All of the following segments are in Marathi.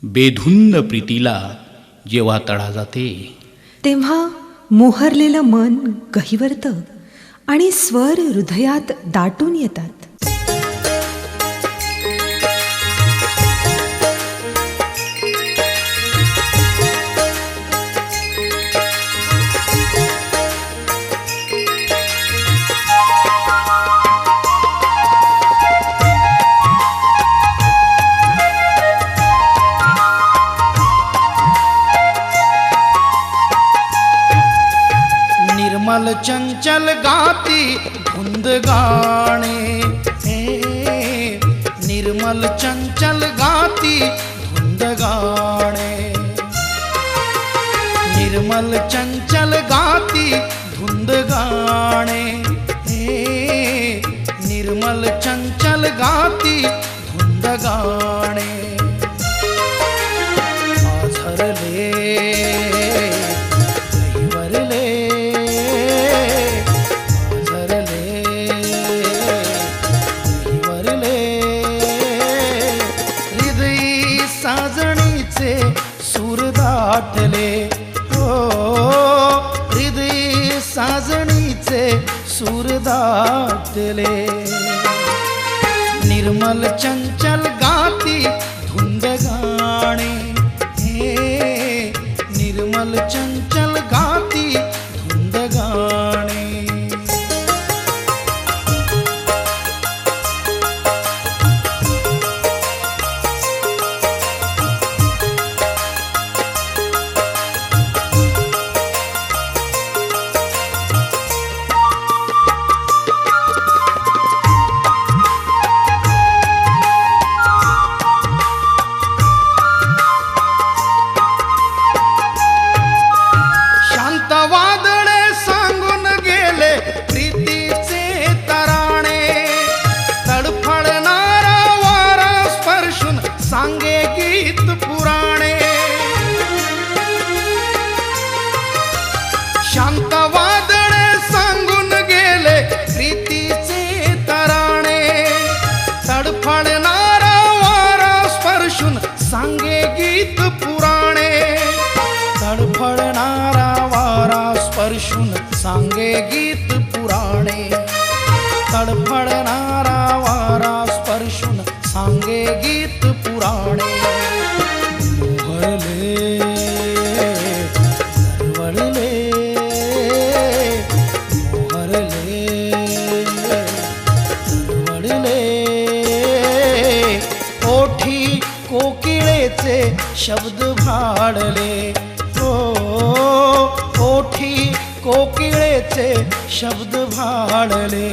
बेधुंद प्रीतीला जेव्हा तडा जाते तेव्हा मोहरलेलं मन गहिवरतं आणि स्वर हृदयात दाटून येतात. निर्मल चंचल गाती धुंद गाणे, निर्मल चंचल गाती धुंद गाणे, निर्मल चंचल गाती धुंद गाणे, निर्मल चंचल गाती धुंद गाणे. आझरले सूर दाटले, हो हृदय साजणीचे सूर दाटले. निर्मल चंचल गाती धुंद गाणे, निर्मल चंचल गाती धुंद गाणे. वादळे सांगून गेले प्रीतीचे तराणे, तडफडणारा वारा स्पर्शून सांगे गीत पुराणे. शांत वादळे सांगून गेले प्रीतीचे तराणे, तडफडणारा वारा स्पर्शून सांगे गीत पुराणे. तडफडणारा वारा स्पर्शून सांगे गीत पुराणे, तडफडणारा वारा स्पर्शून सांगे गीत पुराणे. मोहरले दरवळले, मोहरले दरवळले. ओठी कोकिळेचे शब्द भाळले, ओठी कोकिळेचे शब्द भाळले.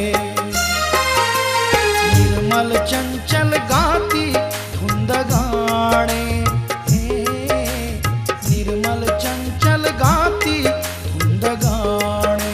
निर्मल चंचल गाती धुंद गाणे, निर्मल चंचल गाती धुंद गाणे.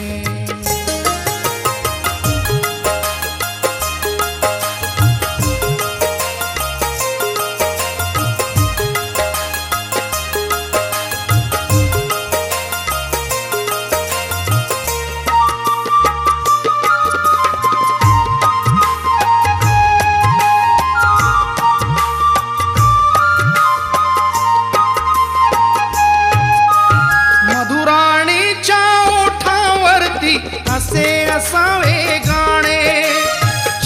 असे असावे गाणे,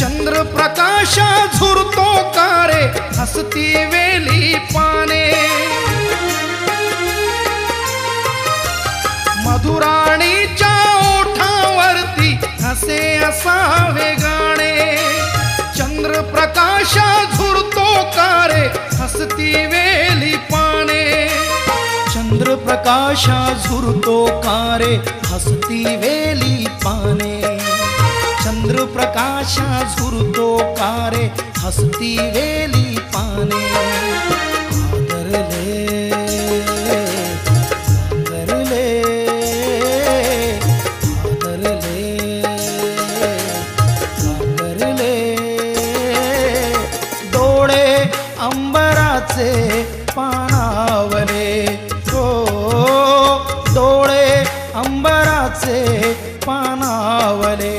चंद्रप्रकाश झुरतो कारे हसती वेली पाने. मधुराणीच्या ओठावरती असे असावे गाणे, चंद्रप्रकाश झुरतो कारे हसती वेली पाने. चंद्रप्रकाश झुरतो कारे हसती वेली पाने. चंद्रप्रकाश झुरतो कारे हसती वेली पाने. आदरले आदरले आदरले आदरले. डोळे अंबराचे पाणावले, डोळे अंबराचे पाणावले.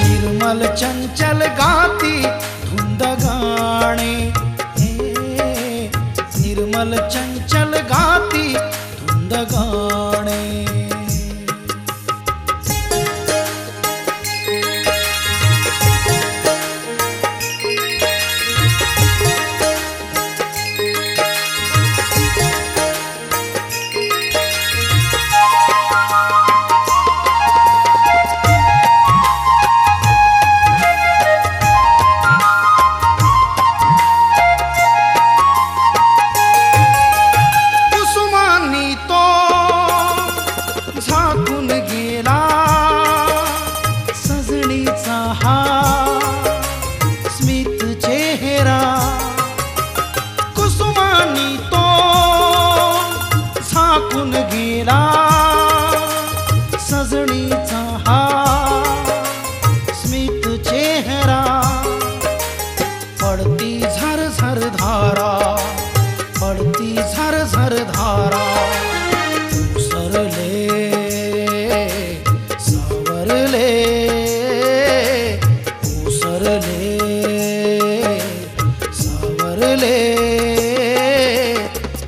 निर्मल चंचल गाती धुंद गाणे, निर्मल चंचल गाती धुंद गाणे. कुसुमांनी तो झाकून गेला सजणीचा हा स्मित चेहरा. कुसुमांनी तो झाकून गेला सजणीचा हा स्मित चेहरा. पडती झर झर धारा, पडती झर झर धारा. उसरले सावरले, उसरले सावरले.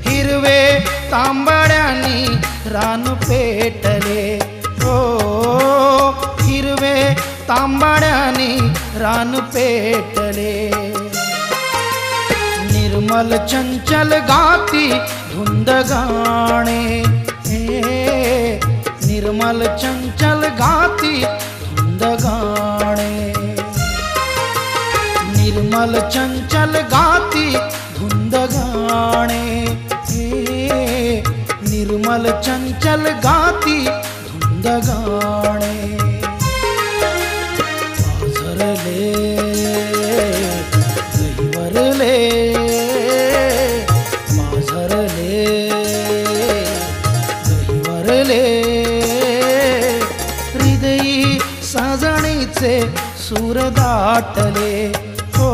हिरवे तांबड्यांनी रान पेटले. हो हिरवे तांबड्यांनी रान पेटले. निर्मल चंचल गाती धुंद गाणे. निर्मल चंचल गाती धुंद गाणे. निर्मल चंचल गाती धुंद गाणे. निर्मल चंचल गाती धुंद गाणे. पाझरले गहिवरले, पाझरले गहिवरले. हृदयी साजणीचे सूर दाटले. हो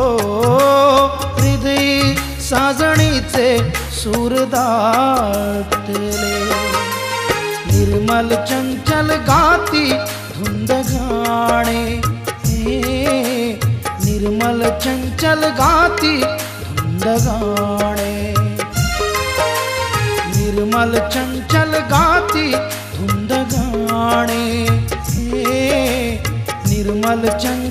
हृदयी साजणीचे सूर दाटले. निर्मल चंचल गाती धुंद गाणे. निर्मल चंचल गाती धुंद गाणे. निर्मल चंचल गाती धुंद गाणे. निर्मल चंचल